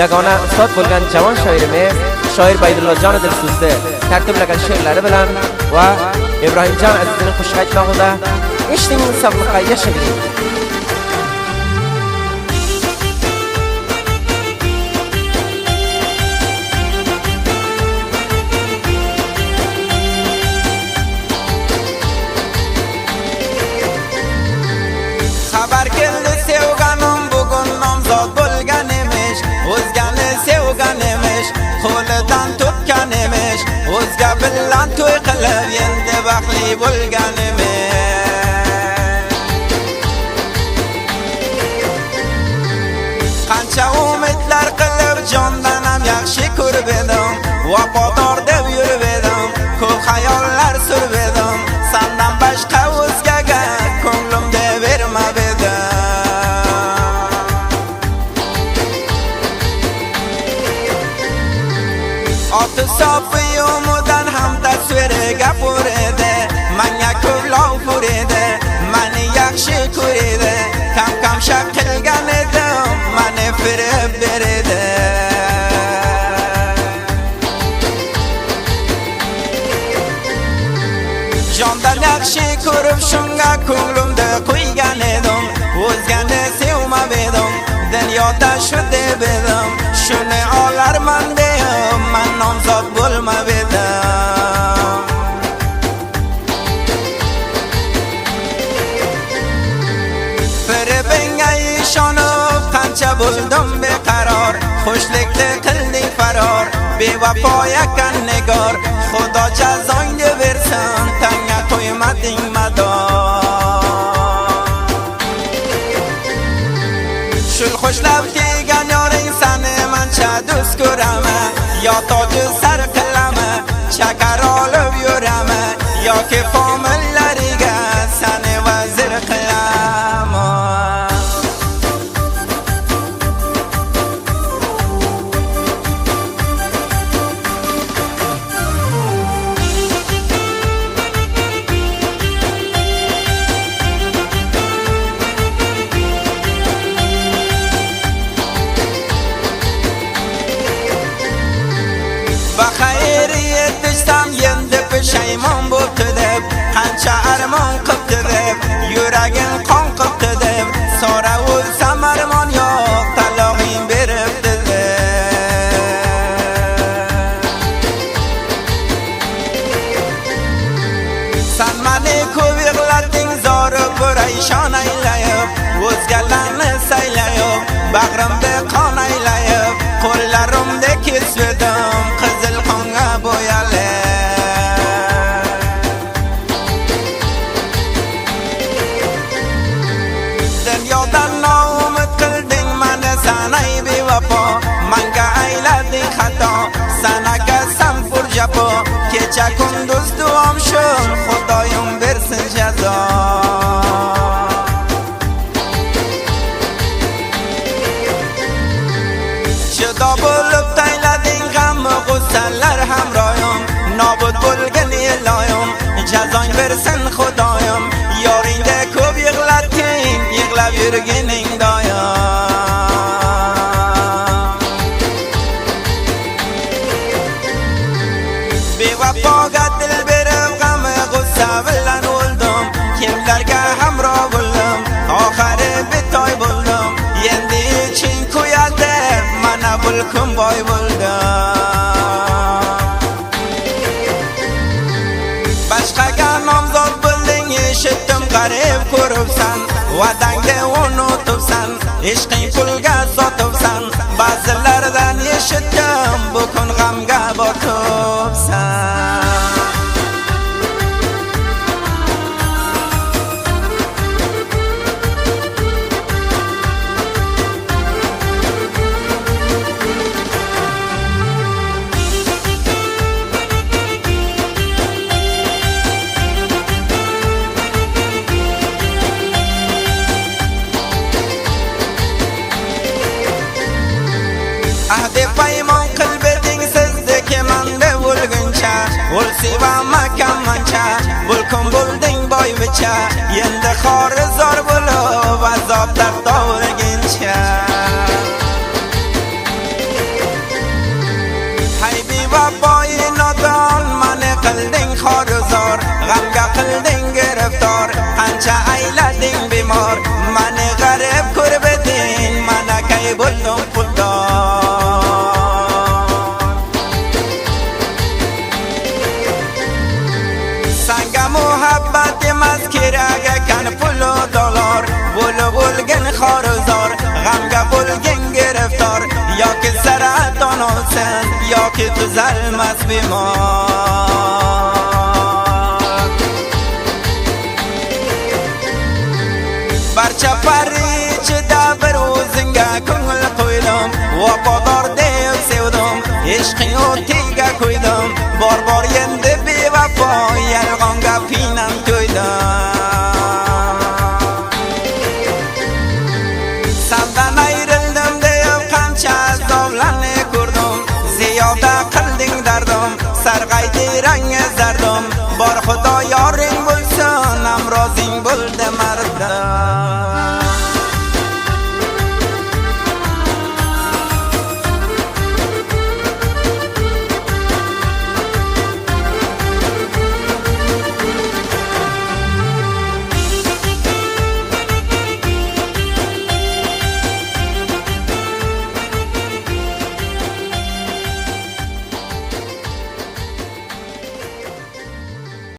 yagona ustoz bo'lgan javoon shoirimiz shoir Baydullojon Dilsuzda tartiblagan she'rlari bilan va Ibrohimjon Azizning qo'shiq aytmog'ida eshitning sog'liqqa yashaylik. Xabar keldi sevganim bugun nomzod bo'lgan emish, o'zgani sevgan emish, qo'lidan tutgan emish, o'zga bilan to'y qilib endi baxtli bo'lgan emish. Qancha umidlar qilib jondan ham yaxshi ko'rib edim, vafodor deb yurib edim, ko'p xayollar surib edim, sendan boshqa o'zgaga ko'nglimda bermab edim. Oti sofi umudan ham tasviriga pur edi, menga ko'plov pur edi, meni yaxshi ko'redi, kam shak qilgan edim, meni firib berdi. Jondan yaxshi ko'rib shunga ko'nglimda qo'ygan edim, o'zgani sevmab edim, dunyoda shu deb edim, shuni olarman deb men nomzod bo'lmab edim. Firibingga ishonib qancha bo'ldim beqaror, xushlikni qilding faror, bevafo ekan nigor, Xudo jazongni bersin, tanga qo'ymading mador. Shul xushlab kelgan yoring seni mancha do'st ko'raman, yo toji sar qilaman, chakar olib yuraman, yoki famillariga seni vazir qilaman. Pushaymon bo'pti deb, qancha armon qildi deb, yuragim qon qildi deb, so'ra o'lsam armon yo'q, talog'ing beribdi deb. Sen meni ko'p yig'latding, zori burayshon aylayib, o'zgalarni saylayib, bag'rimda qon aylayib, qo'llarimda kesdim, qizil qonga bo'yalib. Manga aylading xato, sana qasam pur japo, kecha kunduz duom shu, Xudoyim bersin jazo. Judo bo'lib taylading g'ammi g'ussalar hamroyim, nobud bo'lgan eloyim, jazong bersin Xudoyim, yoringda ko'p yig'latding, yig'lab yurgining doim. Bevafoga dil berib g'ami g'ussa bilan o'ldim, kimlarga hamroh bo'ldim, oxiri betoy bo'ldim, endi iching kuyadi, mana bulkim boy bo'ldim. Boshqaga nomzod bo'lding, eshitdim g'arib ko'ribsan, vadangda unutibsan, ishqing pulga sotibsan, ba'zilardan eshitdim, bu kun g'amga botibsan. Ahde paymon qilbeding sizdeki manda bo'lguncha, o'lsiva makamancha, bulkum bo'lding boyvicha, endi xori zor bo'lib azoblar to'g'rigincha. g'amga qilding giriftor qancha aylading bemor mani g'arib ko'rib eding mana kay bo'ldim puldor sanga muhabbat emas kerak ekan pul u dollar bo'lib o'lgan xorizor g'amga bo'lgan giriftor yoki saraton olsin yoki tuzalmas bemor barcha parichida bir o'zingga ko'ngil qo'ydim vafodor deb sevdim ishqing o'tiga qo'ydim bor endi bevafo yolg'on gapingdan to'ydim sandan ayrildim deb qancha azoblarni ko'rdim ziyoda qilding dardim sarg'aydi rangi zardim bor xudo yoring bo'lsin amrozing bo'ldi mardim